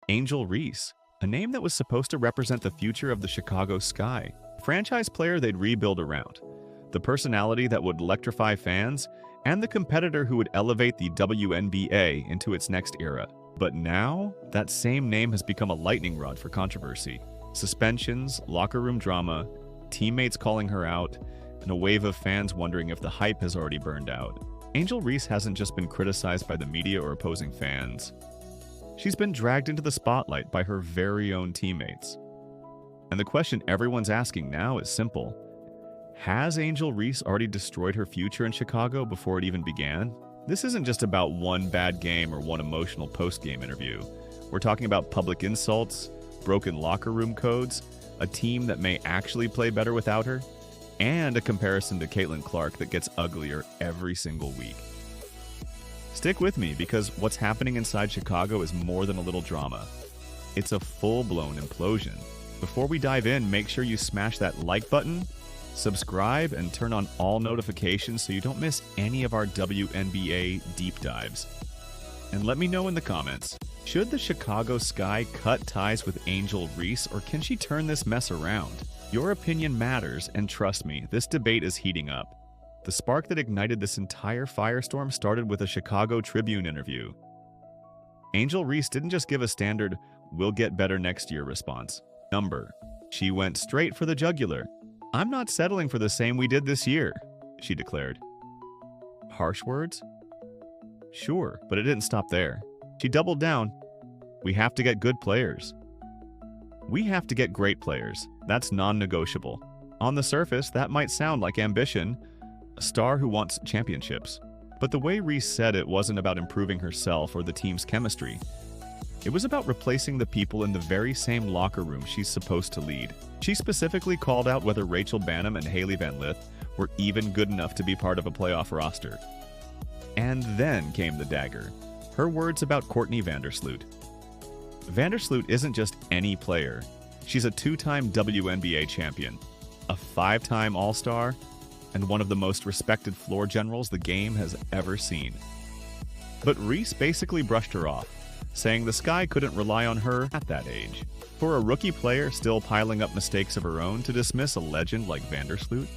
Angel Reese, a name that was supposed to represent the future of the Chicago Sky, franchise player they'd rebuild around, the personality that would electrify fans, and the competitor who would elevate the WNBA into its next era. But now, that same name has become a lightning rod for controversy. Suspensions, locker room drama, teammates calling her out, and a wave of fans wondering if the hype has already burned out. Angel Reese hasn't just been criticized by the media or opposing fans. She's been dragged into the spotlight by her very own teammates. And the question everyone's asking now is simple. Has Angel Reese already destroyed her future in Chicago before it even began? This isn't just about one bad game or one emotional post-game interview. We're talking about public insults, broken locker room codes, a team that may actually play better without her, and a comparison to Caitlin Clark that gets uglier every single week. Stick with me because what's happening inside Chicago is more than a little drama. It's a full-blown implosion. Before we dive in, make sure you smash that like button, subscribe, and turn on all notifications so you don't miss any of our WNBA deep dives. And let me know in the comments, should the Chicago Sky cut ties with Angel Reese, or can she turn this mess around? Your opinion matters, and trust me, this debate is heating up. The spark that ignited this entire firestorm started with a Chicago Tribune interview. Angel Reese didn't just give a standard, "we'll get better next year" response. She went straight for the jugular. "I'm not settling for the same we did this year," she declared. Harsh words? Sure, but it didn't stop there. She doubled down. "We have to get good players. We have to get great players. That's non-negotiable." On the surface, that might sound like ambition, a star who wants championships. But the way Reese said it wasn't about improving herself or the team's chemistry. It was about replacing the people in the very same locker room she's supposed to lead. She specifically called out whether Rachel Banham and Hailey Van Lith were even good enough to be part of a playoff roster. And then came the dagger. Her words about Courtney Vandersloot. Vandersloot isn't just any player. She's a two-time WNBA champion, a five-time All-Star, and one of the most respected floor generals the game has ever seen. But Reese basically brushed her off, saying the Sky couldn't rely on her at that age. For a rookie player still piling up mistakes of her own to dismiss a legend like Vandersloot,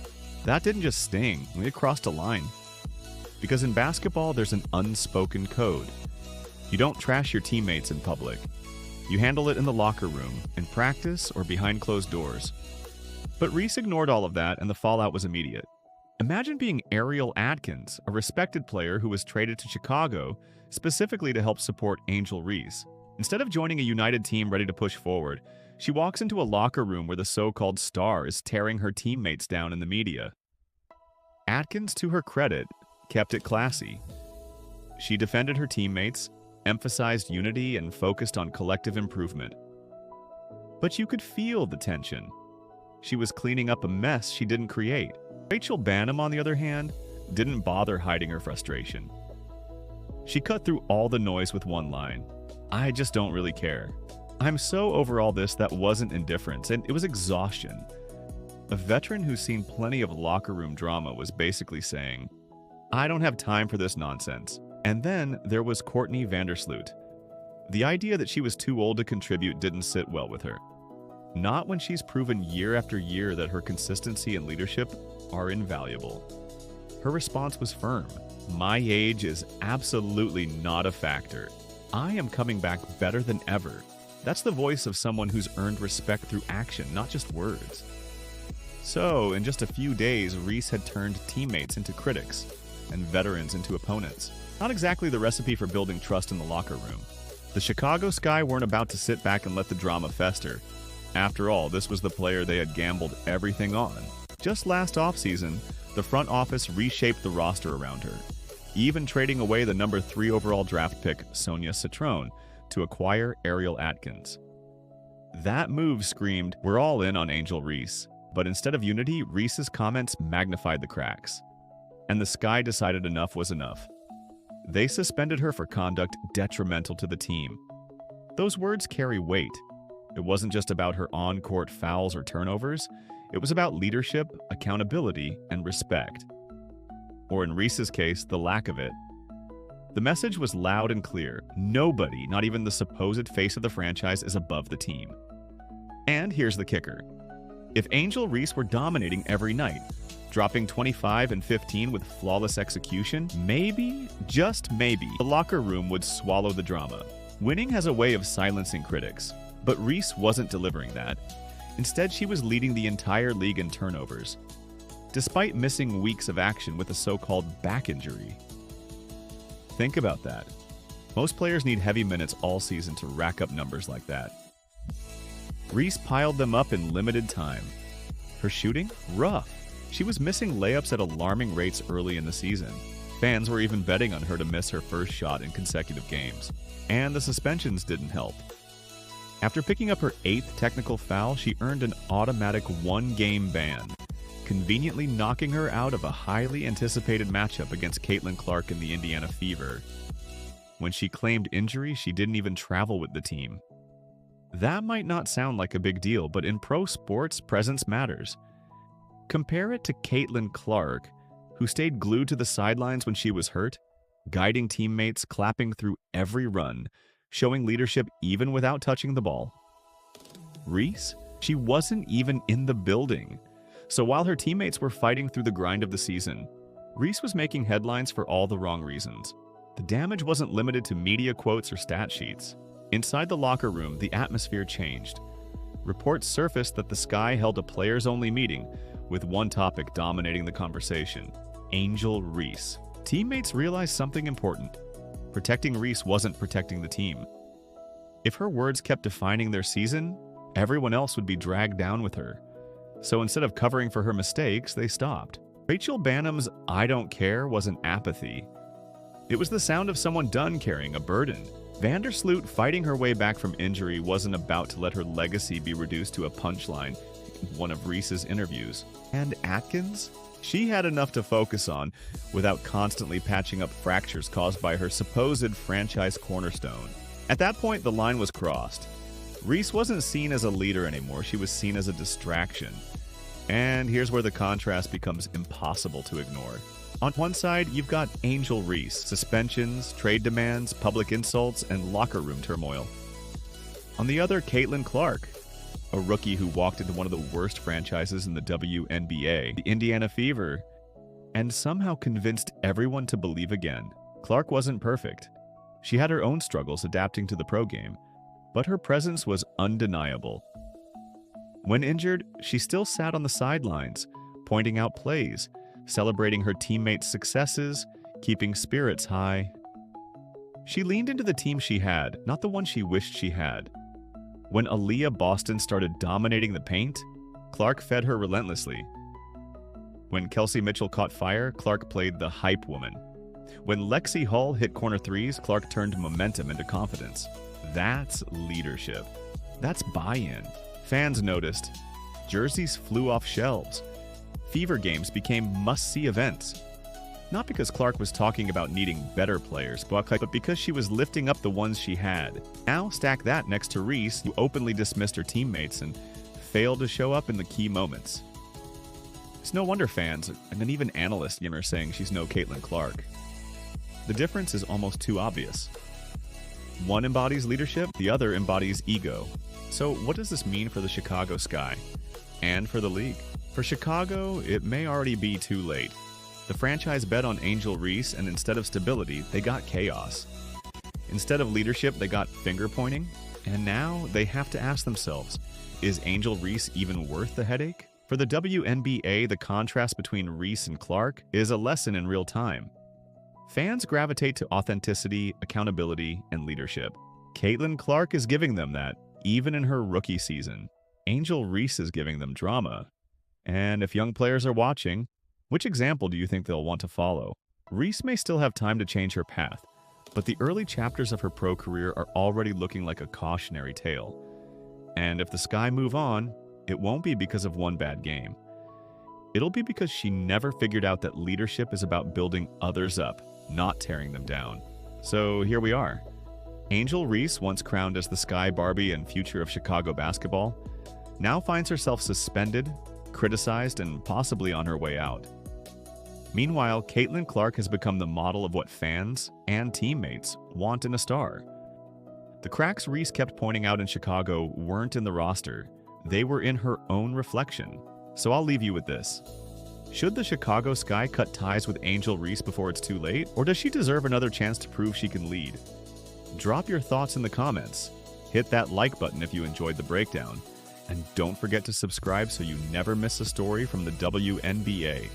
that didn't just sting, it crossed a line. Because in basketball, there's an unspoken code. You don't trash your teammates in public. You handle it in the locker room, in practice, or behind closed doors. But Reese ignored all of that, and the fallout was immediate. Imagine being Ariel Atkins, a respected player who was traded to Chicago specifically to help support Angel Reese. Instead of joining a united team ready to push forward, she walks into a locker room where the so-called star is tearing her teammates down in the media. Atkins, to her credit, kept it classy. She defended her teammates, emphasized unity, and focused on collective improvement. But you could feel the tension. She was cleaning up a mess she didn't create. Rachel Banham, on the other hand, didn't bother hiding her frustration. She cut through all the noise with one line. "I just don't really care. I'm so over all this." That wasn't indifference, and it was exhaustion. A veteran who's seen plenty of locker room drama was basically saying, "I don't have time for this nonsense." And then there was Courtney Vandersloot. The idea that she was too old to contribute didn't sit well with her. Not when she's proven year after year that her consistency and leadership are invaluable. Her response was firm. "My age is absolutely not a factor. I am coming back better than ever." That's the voice of someone who's earned respect through action, not just words. So, in just a few days, Reese had turned teammates into critics and veterans into opponents. Not exactly the recipe for building trust in the locker room. The Chicago Sky weren't about to sit back and let the drama fester. After all, this was the player they had gambled everything on. Just last offseason, the front office reshaped the roster around her, even trading away the number 3 overall draft pick, Sonia Citrone, to acquire Ariel Atkins. That move screamed, "We're all in on Angel Reese." But instead of unity, Reese's comments magnified the cracks. And the Sky decided enough was enough. They suspended her for conduct detrimental to the team. Those words carry weight. It wasn't just about her on-court fouls or turnovers. It was about leadership, accountability, and respect. Or in Reese's case, the lack of it. The message was loud and clear. Nobody, not even the supposed face of the franchise, is above the team. And here's the kicker. If Angel Reese were dominating every night, dropping 25 and 15 with flawless execution, maybe, just maybe, the locker room would swallow the drama. Winning has a way of silencing critics, but Reese wasn't delivering that. Instead, she was leading the entire league in turnovers, despite missing weeks of action with a so-called back injury. Think about that. Most players need heavy minutes all season to rack up numbers like that. Reese piled them up in limited time. Her shooting? Rough. She was missing layups at alarming rates early in the season. Fans were even betting on her to miss her first shot in consecutive games. And the suspensions didn't help. After picking up her 8th technical foul, she earned an automatic 1-game ban, conveniently knocking her out of a highly anticipated matchup against Caitlin Clark in the Indiana Fever. When she claimed injury, she didn't even travel with the team. That might not sound like a big deal, but in pro sports, presence matters. Compare it to Caitlin Clark, who stayed glued to the sidelines when she was hurt, guiding teammates, clapping through every run, showing leadership even without touching the ball. Reese? She wasn't even in the building. So while her teammates were fighting through the grind of the season, Reese was making headlines for all the wrong reasons. The damage wasn't limited to media quotes or stat sheets. Inside the locker room, the atmosphere changed. Reports surfaced that the Sky held a players-only meeting, with one topic dominating the conversation: Angel Reese. Teammates realized something important. Protecting Reese wasn't protecting the team. If her words kept defining their season, everyone else would be dragged down with her. So instead of covering for her mistakes, they stopped. Rachel Banham's "I don't care" wasn't apathy. It was the sound of someone done carrying a burden. Vandersloot fighting her way back from injury wasn't about to let her legacy be reduced to a punchline in one of Reese's interviews. And Atkins? She had enough to focus on without constantly patching up fractures caused by her supposed franchise cornerstone. At that point, the line was crossed. Reese wasn't seen as a leader anymore, she was seen as a distraction. And here's where the contrast becomes impossible to ignore. On one side, you've got Angel Reese, suspensions, trade demands, public insults, and locker room turmoil. On the other, Caitlin Clark, a rookie who walked into one of the worst franchises in the WNBA, the Indiana Fever, and somehow convinced everyone to believe again. Clark wasn't perfect. She had her own struggles adapting to the pro game, but her presence was undeniable. When injured, she still sat on the sidelines, pointing out plays, celebrating her teammates' successes, keeping spirits high. She leaned into the team she had, not the one she wished she had. When Aaliyah Boston started dominating the paint, Clark fed her relentlessly. When Kelsey Mitchell caught fire, Clark played the hype woman. When Lexi Hull hit corner threes, Clark turned momentum into confidence. That's leadership. That's buy-in. Fans noticed. Jerseys flew off shelves. Fever games became must-see events. Not because Clark was talking about needing better players, but because she was lifting up the ones she had. Now stack that next to Reese, who openly dismissed her teammates and failed to show up in the key moments. It's no wonder fans, and then even analysts, are saying she's no Caitlin Clark. The difference is almost too obvious. One embodies leadership, the other embodies ego. So what does this mean for the Chicago Sky? And for the league? For Chicago, it may already be too late. The franchise bet on Angel Reese, and instead of stability, they got chaos. Instead of leadership, they got finger-pointing. And now they have to ask themselves, is Angel Reese even worth the headache? For the WNBA, the contrast between Reese and Clark is a lesson in real time. Fans gravitate to authenticity, accountability, and leadership. Caitlin Clark is giving them that, even in her rookie season. Angel Reese is giving them drama. And if young players are watching, which example do you think they'll want to follow? Reese may still have time to change her path, but the early chapters of her pro career are already looking like a cautionary tale. And if the Sky move on, it won't be because of one bad game. It'll be because she never figured out that leadership is about building others up, not tearing them down. So here we are. Angel Reese, once crowned as the Sky Barbie and future of Chicago basketball, now finds herself suspended, criticized, and possibly on her way out. Meanwhile, Caitlin Clark has become the model of what fans and teammates want in a star. The cracks Reese kept pointing out in Chicago weren't in the roster, they were in her own reflection. So I'll leave you with this. Should the Chicago Sky cut ties with Angel Reese before it's too late, or does she deserve another chance to prove she can lead? Drop your thoughts in the comments. Hit that like button if you enjoyed the breakdown. And don't forget to subscribe so you never miss a story from the WNBA.